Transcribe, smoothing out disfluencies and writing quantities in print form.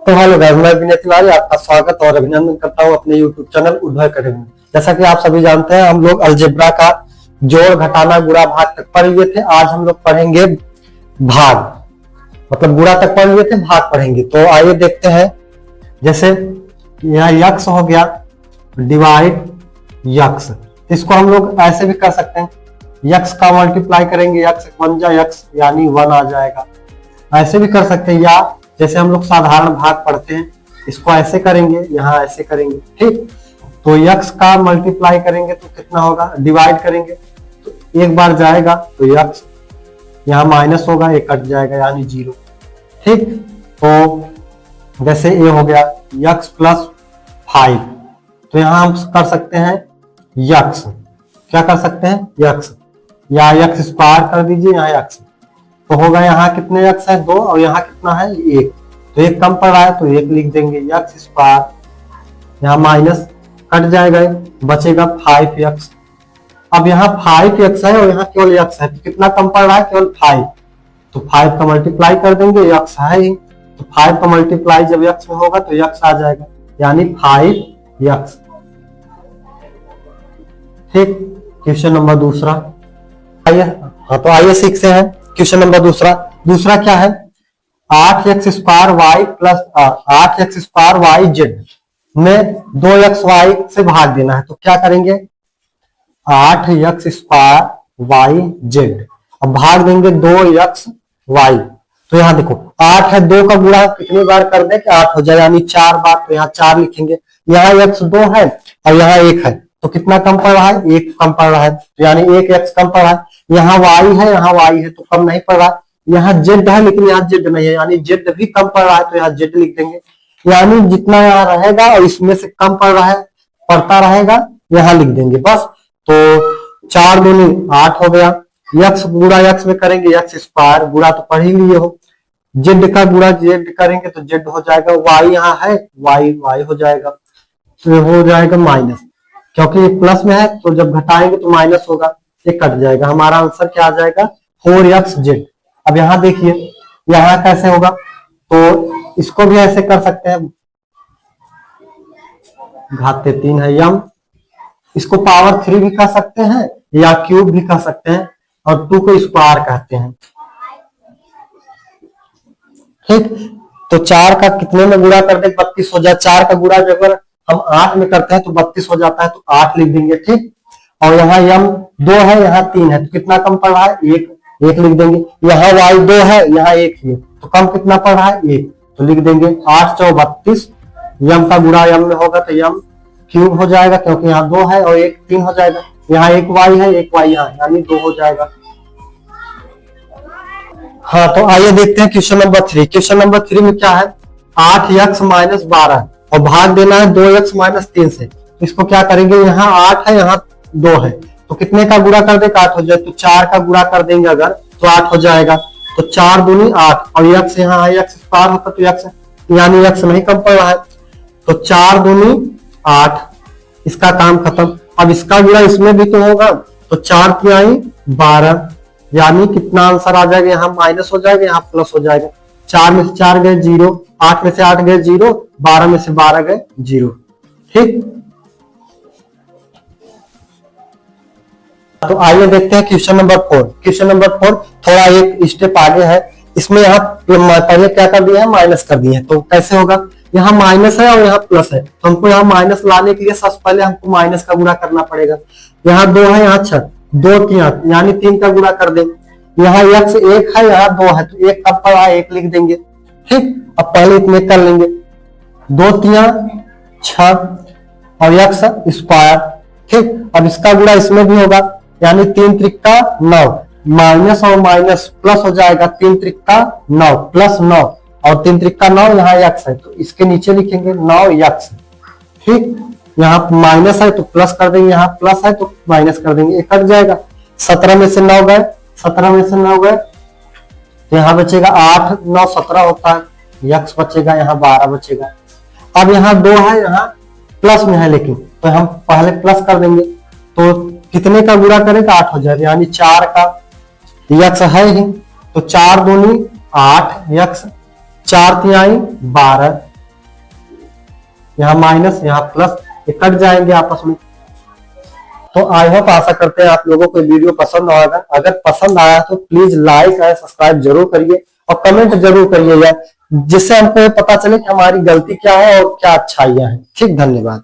तो hello guys, मैं विनय तिवारी आपका स्वागत और अभिनंदन करता हूं अपने YouTube चैनल उद्भव अकेडमी में। जैसा कि आप सभी जानते हैं, हम लोग अलजेब्रा का जोड़, घटाना, गुणा, भाग तक पढ़ लिए थे। आज हम लोग पढ़ेंगे भाग, मतलब गुणा तक पढ़ लिए थे, भाग पढ़ेंगे। तो आइए देखते हैं। जैसे यह यक्स हो गया, डिवाइड यक्स, इसको हम लोग ऐसे भी कर सकते हैं। यक्स का मल्टीप्लाई करेंगे, यक्स वन जा यक्स यानी 1 आ जाएगा। ऐसे भी कर सकते हैं, या जैसे हम लोग साधारण भाग पढ़ते हैं, इसको ऐसे करेंगे, यहाँ ऐसे करेंगे। ठीक, तो यक्स का मल्टीप्लाई करेंगे तो कितना होगा, डिवाइड करेंगे तो एक बार जाएगा तो यक्स, यहाँ माइनस होगा, एक कट जाएगा यानी 0। ठीक, तो जैसे ये हो गया यक्स प्लस 5, तो यहाँ हम कर सकते हैं यक्स, क्या कर सकते हैं यक्स, या यक्स स्क्वायर कर दीजिए, यहाँ यक्स, तो होगा यहाँ कितने यक्स है 2 और यहाँ कितना है 1, तो 1 कम पड़ रहा है तो 1 लिख देंगे यक्स स्क्वायर, यहाँ माइनस कट जाएगा, बचेगा 5 यक्स। अब यहाँ 5 यक्स है और यहाँ केवल यक्स है, तो कितना कम पड़ रहा है, केवल 5, तो 5 का मल्टीप्लाई कर देंगे, यक्स है ही, तो 5 का मल्टीप्लाई जब यक्स में होगा तो यक्स आ जाएगा यानी 5 यक्स। ठीक, क्वेश्चन नंबर दूसरा आइए। हाँ, तो आइए सीखते हैं क्वेश्चन नंबर दूसरा क्या है, 8x square Y plus 8x square Y Z में 2x वाई से भाग देना है। तो क्या करेंगे, 8x स्क्वायर वाई जेड, अब भाग देंगे 2x वाई। तो यहाँ देखो 8 है, 2 का गुणा कितनी बार कर दे कि 8 हो जाए यानी 4 बार, तो यहाँ 4 लिखेंगे। यहाँ x 2 है और यहाँ 1 है, तो कितना कम पड़ रहा है, 1 कम पड़ रहा है, तो यानी 1 x कम पड़ रहा है। यहाँ y है, यहाँ y है, तो कम नहीं पड़ रहा है। यहाँ z है लेकिन यहाँ z नहीं है, यानी z भी कम पड़ रहा है, तो यहाँ z लिख देंगे। यानी जितना यहाँ रहेगा और इसमें से कम पड़ रहा है, पड़ता रहेगा, यहाँ लिख देंगे बस। तो 4 दूनी 8 हो गया। यक्स गुणा यक्स में करेंगे यक्स स्क्वायर, गुणा तो पढ़ ही लिए हो, जेड का गुणा जेड करेंगे तो जेड हो जाएगा, y यहाँ है y हो जाएगा, तो हो जाएगा माइनस, क्योंकि प्लस में है तो जब घटाएंगे तो माइनस होगा, ये कट जाएगा। हमारा आंसर क्या आ जाएगा 4x जेड। अब यहाँ देखिए यहाँ कैसे होगा, तो इसको भी ऐसे कर सकते हैं, घाते 3 है यम, इसको पावर 3 भी कर सकते हैं या क्यूब भी कर सकते हैं, और 2 को स्क्वायर कहते हैं। ठीक, तो 4 का कितने में गुणा कर दे 32 हो जाए, 4 का गुणा जब हम 8 में करते हैं तो 32 हो जाता है, तो 8 लिख देंगे। ठीक, और यहाँ यम 2 है, यहाँ 3 है, तो कितना कम पड़ रहा है 1 लिख देंगे। यहाँ y 2 है, यहाँ 1 है, तो कम कितना पड़ रहा है 1, तो लिख देंगे 8 4 32। यम का गुणा यम में होगा तो यम क्यूब हो जाएगा, क्योंकि यहाँ 2 है और 1 3 हो जाएगा। यहाँ 1 y है, 1 y यहाँ यानी 2 हो जाएगा। हाँ, तो आइए देखते हैं क्वेश्चन नंबर 3। क्वेश्चन नंबर 3 में क्या है, 8x माइनस 12 और भाग देना है 2x माइनस 3 से। इसको क्या करेंगे, यहाँ 8 है, यहाँ 2 है, तो कितने का गुणा कर दे 8 हो जाए, तो 4 का गुणा कर देंगे अगर तो 8 हो जाएगा। तो 4 दूनी 8 और यक्स यहाँ है, यक्स स्क्वायर होता तो यक्स यानी यक्स नहीं कम पड़ रहा है, तो 4 दूनी 8, इसका काम खत्म। अब इसका गुणा इसमें भी तो होगा, तो 4 तिहाई 12 यानी कितना आंसर आ जाएगा, यहाँ माइनस हो जाएगा, यहाँ प्लस हो जाएगा। 4 में से 4 गए 0, 8 में से 8 गए 0, 12 में से 12 गए 0। ठीक, तो आइए देखते हैं क्वेश्चन नंबर 4। क्वेश्चन नंबर 4 थोड़ा एक स्टेप आगे है, इसमें यहाँ पहले क्या कर दिया है, माइनस कर दिए हैं। तो कैसे होगा, यहाँ माइनस है और यहाँ प्लस है, तो हमको यहाँ माइनस लाने के लिए सबसे पहले हमको माइनस का गुणा करना पड़ेगा। यहाँ 2 है, यहाँ 6, 2 3 यानी 3 का गुणा कर देंगे। यहाँ यक्स 1 है, यहाँ 2 है, तो 1 कब पड़ा 1 लिख देंगे। ठीक, अब पहले इतने कर लेंगे, 2 3 6 और यक्स स्क्वायर। ठीक, अब इसका गुणा इसमें भी होगा, यानी 3 त्रिका 9, माइनस और माइनस प्लस हो जाएगा, 3 त्रिका 9 प्लस 9 और 3 त्रिका 9, यहाँ यक्स है तो इसके नीचे लिखेंगे 9 यक्स। ठीक, यहाँ माइनस है तो प्लस कर देंगे, यहाँ प्लस है तो माइनस कर देंगे, एक कट जाएगा। 17 में से 9 गए, 17 में से 9 गए, तो यहाँ बचेगा 8 9 17 होता है, यक्स बचेगा, यहाँ 12 बचेगा। अब यहाँ 2 है, यहाँ प्लस में है लेकिन, तो हम पहले प्लस कर देंगे, तो कितने का गुणा करें तो 8 हो जाएगा, यानी 4 का यक्स है ही, तो 4 दूनी 8 यक्स, 4 तिहाई 12 यहाँ माइनस, यहाँ प्लस, ये कट जाएंगे आपस में। तो आई होप, आशा करते हैं आप लोगों को वीडियो पसंद आएगा। अगर पसंद आया तो प्लीज लाइक एंड सब्सक्राइब जरूर करिए और कमेंट जरूर करिएगा, जिससे हमको पता चले कि हमारी गलती क्या है और क्या अच्छाइयां हैं। ठीक, धन्यवाद।